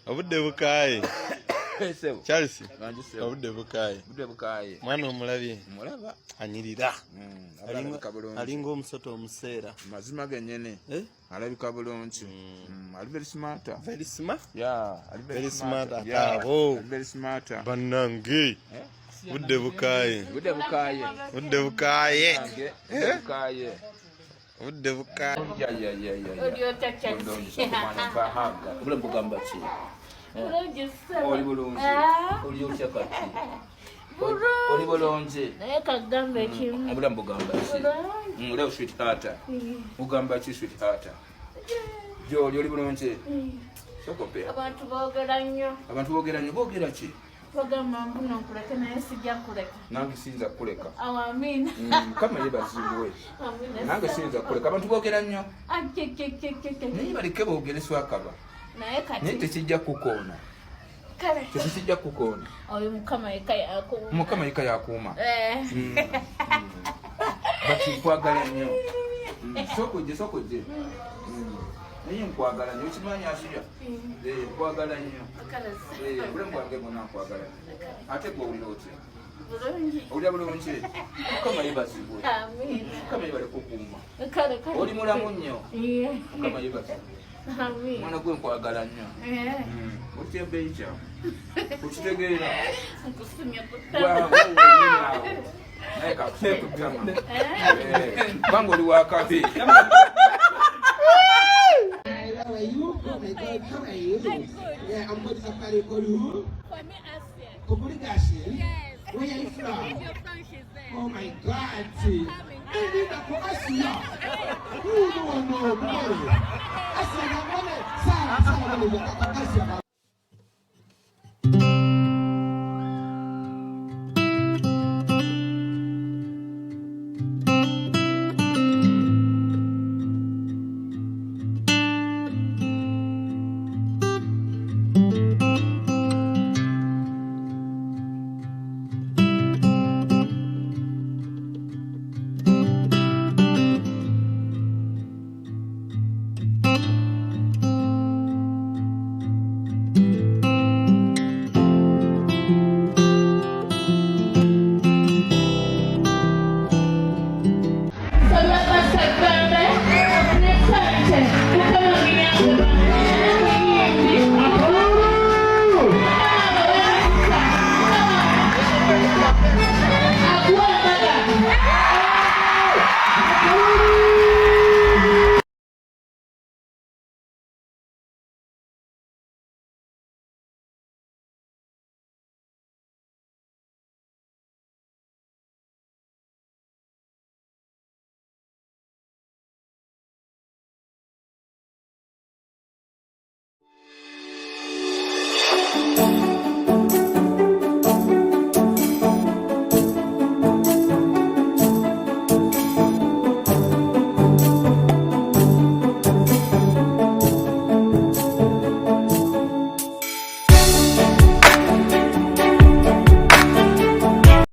Obudde bukaaye. Charles. Obudde bukaaye. Mwana omulabye. Mulaba. Anyirira. Alinga omusoto omuseera. Mazima gennyene. Alabika bulungi. Ali very smart. Very smart? Yeah, very smart. Atabo. Very smart. Bannange. Budde bukaaye. Budde bukaaye. Budde bukaaye. Budde bukaaye. Obula bugamba ki? Oli bulungi. Oli otya kati? Oli bulungi. Naye kagamba ekimu. Obula bugamba ki? Leo sweetheart. Bugamba ki sweetheart? Joli oli bulungi. Sokope. Abantu boogera nnyo. Abantu boogera nnyo. Boogera ki? Bagamba mbuno nkuleke naye sijja kuleka. Nange siyinza kuleka. Awo Amina. Kama yebazibwe. Nange siyinza kuleka. Abantu boogera nnyo. Naye baleke boogere swakaba. Naye kati. Naye tekijja kukoona. Kale. Tekijja kukoona. Oyo Mukama yeka yakuuma. Mukama yeka yakuuma. Bati nkwagala nnyo. Sokojje. Naye nkwagala nnyo. Okimanyi Asiya? Nkwagala nnyo. Bule mwange mwonna nkwagala nnyo. Ate gwe owulira otya? Bulungi. Owulira bulungi? Mukama yebazibwe. Mukama yebale kukuuma. Oli mulamu nnyo. Mukama yebazibwe. Mwana gwe nkwagala nnyo. Otya ebbeeyi kyawe? Okitegeera? Nkusimya naye kakusemukama. Kubanga oli wakabi. How are you? Oh my God, how are you? Yeah, I'm going to Safari call you. For me, Asiya. Kobuligashi? Yes. Where are you from? Your French is there. Oh my God. Asiya. Asiya,